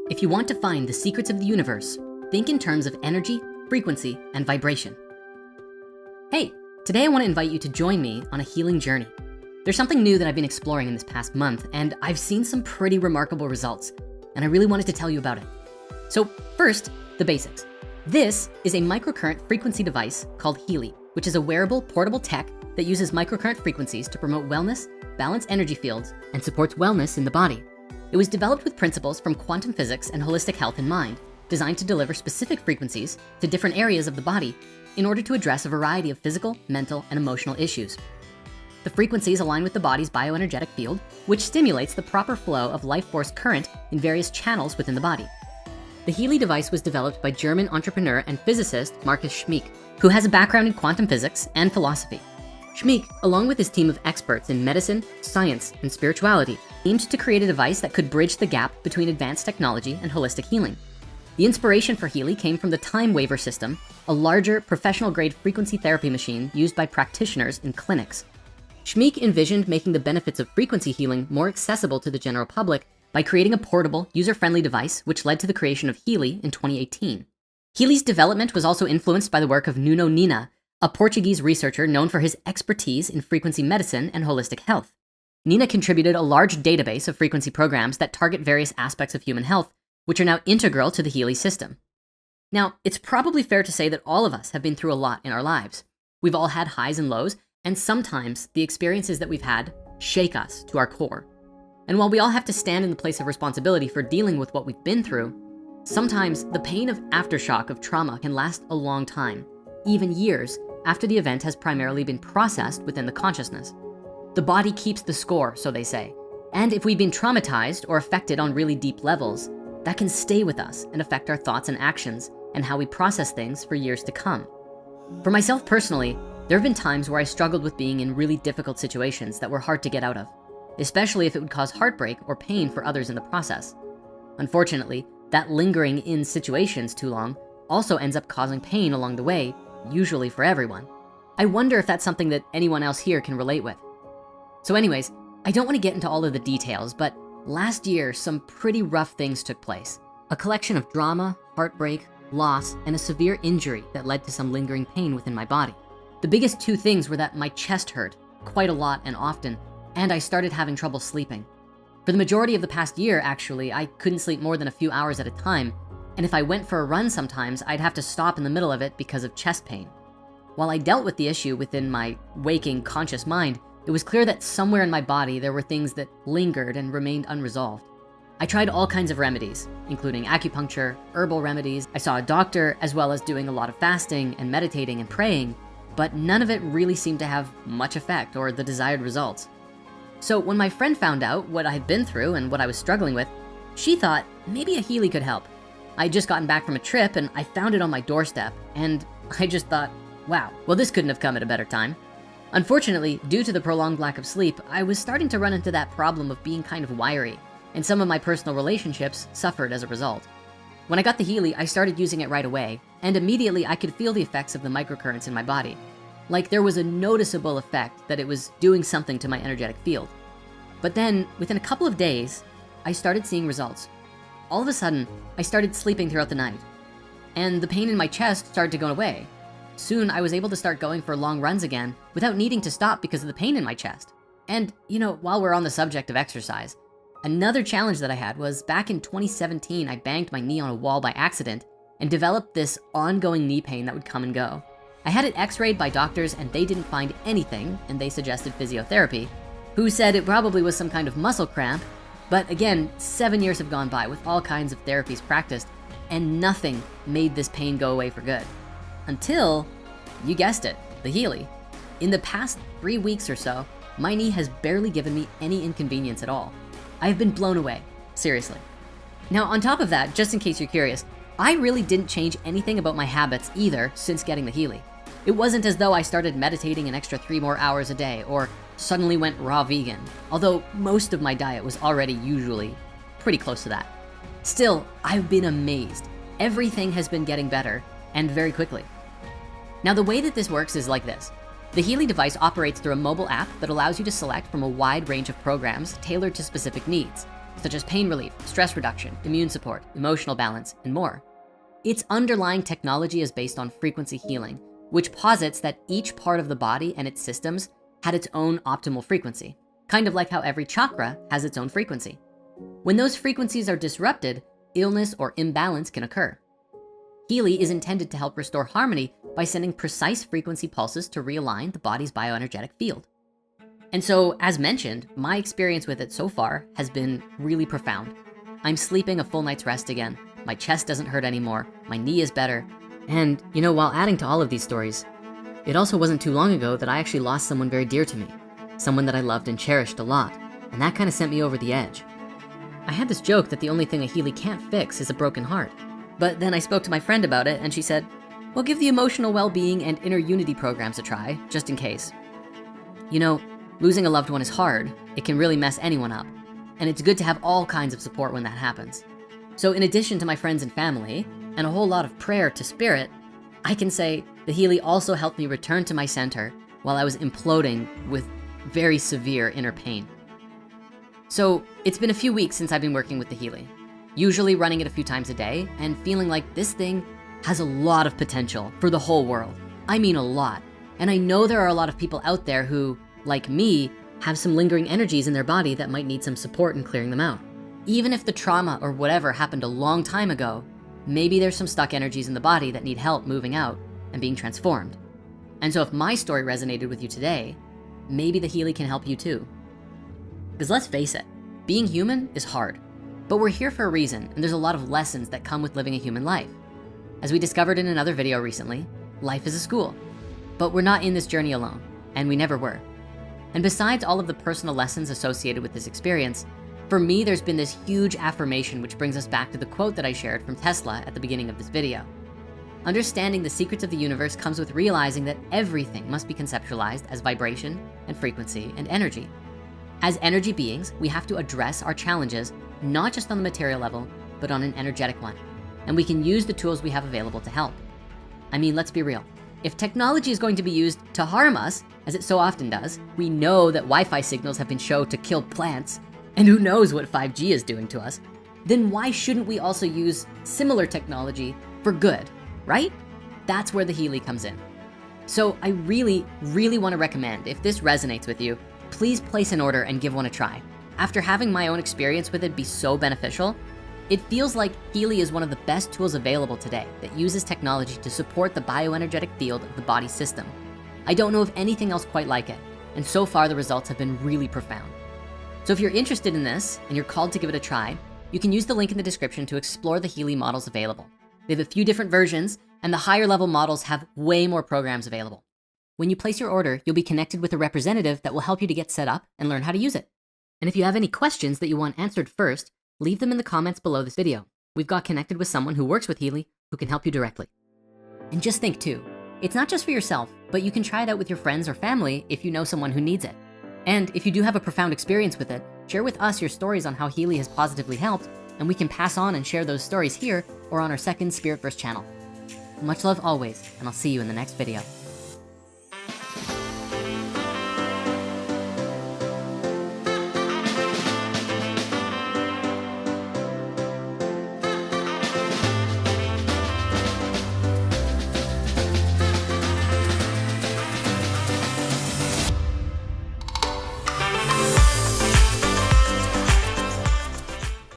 If you want to find the secrets of the universe, think in terms of energy, frequency, and vibration. Hey, today I want to invite you to join me on a healing journey. There's something new that I've been exploring in this past month, and I've seen some pretty remarkable results, and I really wanted to tell you about it. So first, the basics. This is a microcurrent frequency device called Healy, which is a wearable portable tech that uses microcurrent frequencies to promote wellness, balance energy fields, and supports wellness in the body. It was developed with principles from quantum physics and holistic health in mind, designed to deliver specific frequencies to different areas of the body in order to address a variety of physical, mental, and emotional issues. The frequencies align with the body's bioenergetic field, which stimulates the proper flow of life force current in various channels within the body. The Healy device was developed by German entrepreneur and physicist Markus Schmick, who has a background in quantum physics and philosophy. Schmick, along with his team of experts in medicine, science, and spirituality, aimed to create a device that could bridge the gap between advanced technology and holistic healing. The inspiration for Healy came from the time waiver system, a larger professional-grade frequency therapy machine used by practitioners in clinics. Schmick envisioned making the benefits of frequency healing more accessible to the general public by creating a portable, user-friendly device, which led to the creation of Healy in 2018. Healy's development was also influenced by the work of Nuno Nina, a Portuguese researcher known for his expertise in frequency medicine and holistic health. Nina contributed a large database of frequency programs that target various aspects of human health, which are now integral to the Healy system. Now, it's probably fair to say that all of us have been through a lot in our lives. We've all had highs and lows, and sometimes the experiences that we've had shake us to our core. And while we all have to stand in the place of responsibility for dealing with what we've been through, sometimes the pain of aftershock of trauma can last a long time, even years after the event has primarily been processed within the consciousness. The body keeps the score, so they say. And if we've been traumatized or affected on really deep levels, that can stay with us and affect our thoughts and actions and how we process things for years to come. For myself personally, there have been times where I struggled with being in really difficult situations that were hard to get out of, especially if it would cause heartbreak or pain for others in the process. Unfortunately, that lingering in situations too long also ends up causing pain along the way, usually for everyone. I wonder if that's something that anyone else here can relate with. So anyways, I don't want to get into all of the details, but last year, some pretty rough things took place. A collection of drama, heartbreak, loss, and a severe injury that led to some lingering pain within my body. The biggest two things were that my chest hurt quite a lot and often, and I started having trouble sleeping. For the majority of the past year, actually, I couldn't sleep more than a few hours at a time, and if I went for a run sometimes, I'd have to stop in the middle of it because of chest pain. While I dealt with the issue within my waking, conscious mind, it was clear that somewhere in my body there were things that lingered and remained unresolved. I tried all kinds of remedies, including acupuncture, herbal remedies. I saw a doctor, as well as doing a lot of fasting and meditating and praying, but none of it really seemed to have much effect or the desired results. So when my friend found out what I had been through and what I was struggling with, she thought maybe a Healy could help. I'd just gotten back from a trip and I found it on my doorstep, and I just thought, wow, well, this couldn't have come at a better time. Unfortunately, due to the prolonged lack of sleep, I was starting to run into that problem of being kind of wiry, and some of my personal relationships suffered as a result. When I got the Healy, I started using it right away, and immediately I could feel the effects of the microcurrents in my body. Like there was a noticeable effect that it was doing something to my energetic field. But then, within a couple of days, I started seeing results. All of a sudden, I started sleeping throughout the night, and the pain in my chest started to go away. Soon, I was able to start going for long runs again without needing to stop because of the pain in my chest. And while we're on the subject of exercise, another challenge that I had was back in 2017, I banged my knee on a wall by accident and developed this ongoing knee pain that would come and go. I had it x-rayed by doctors and they didn't find anything, and they suggested physiotherapy, who said it probably was some kind of muscle cramp. But again, 7 years have gone by with all kinds of therapies practiced, and nothing made this pain go away for good. Until, you guessed it, the Healy. In the past 3 weeks or so, my knee has barely given me any inconvenience at all. I have been blown away, seriously. Now, on top of that, just in case you're curious, I really didn't change anything about my habits either since getting the Healy. It wasn't as though I started meditating an extra 3 more hours a day or suddenly went raw vegan, although most of my diet was already usually pretty close to that. Still, I've been amazed. Everything has been getting better, and very quickly. Now, the way that this works is like this. The Healy device operates through a mobile app that allows you to select from a wide range of programs tailored to specific needs. such as pain relief, stress reduction, immune support, emotional balance, and more. Its underlying technology is based on frequency healing, which posits that each part of the body and its systems had its own optimal frequency, kind of like how every chakra has its own frequency. When those frequencies are disrupted, illness or imbalance can occur. Healy is intended to help restore harmony by sending precise frequency pulses to realign the body's bioenergetic field. And so, as mentioned, my experience with it so far has been really profound. I'm sleeping a full night's rest again. My chest doesn't hurt anymore. My knee is better. And you know, while adding to all of these stories, it also wasn't too long ago that I actually lost someone very dear to me, someone that I loved and cherished a lot. And that kind of sent me over the edge. I had this joke that the only thing a Healy can't fix is a broken heart. But then I spoke to my friend about it and she said, well, give the emotional well-being and inner unity programs a try, just in case. You know, losing a loved one is hard. It can really mess anyone up. And it's good to have all kinds of support when that happens. So in addition to my friends and family, and a whole lot of prayer to spirit, I can say the Healy also helped me return to my center while I was imploding with very severe inner pain. So it's been a few weeks since I've been working with the Healy, usually running it a few times a day and feeling like this thing has a lot of potential for the whole world. I mean, a lot. And I know there are a lot of people out there who, like me, have some lingering energies in their body that might need some support in clearing them out. Even if the trauma or whatever happened a long time ago, maybe there's some stuck energies in the body that need help moving out and being transformed. And so if my story resonated with you today, maybe the Healy can help you too. Because let's face it, being human is hard, but we're here for a reason, and there's a lot of lessons that come with living a human life. As we discovered in another video recently, life is a school, but we're not in this journey alone, and we never were. And besides all of the personal lessons associated with this experience, for me, there's been this huge affirmation which brings us back to the quote that I shared from Tesla at the beginning of this video. Understanding the secrets of the universe comes with realizing that everything must be conceptualized as vibration and frequency and energy. As energy beings, we have to address our challenges, not just on the material level, but on an energetic one. And we can use the tools we have available to help. I mean, let's be real. If technology is going to be used to harm us, as it so often does, we know that Wi-Fi signals have been shown to kill plants, and who knows what 5G is doing to us, then why shouldn't we also use similar technology for good, right? That's where the Healy comes in. So I really, really wanna recommend, if this resonates with you, please place an order and give one a try. After having my own experience with it be so beneficial, it feels like Healy is one of the best tools available today that uses technology to support the bioenergetic field of the body system. I don't know of anything else quite like it, and so far the results have been really profound. So if you're interested in this and you're called to give it a try, you can use the link in the description to explore the Healy models available. They have a few different versions, and the higher level models have way more programs available. When you place your order, you'll be connected with a representative that will help you to get set up and learn how to use it. And if you have any questions that you want answered first, leave them in the comments below this video. We've got connected with someone who works with Healy who can help you directly. And just think too, it's not just for yourself, but you can try it out with your friends or family if you know someone who needs it. And if you do have a profound experience with it, share with us your stories on how Healy has positively helped, and we can pass on and share those stories here or on our second Spirit Verse channel. Much love always, and I'll see you in the next video.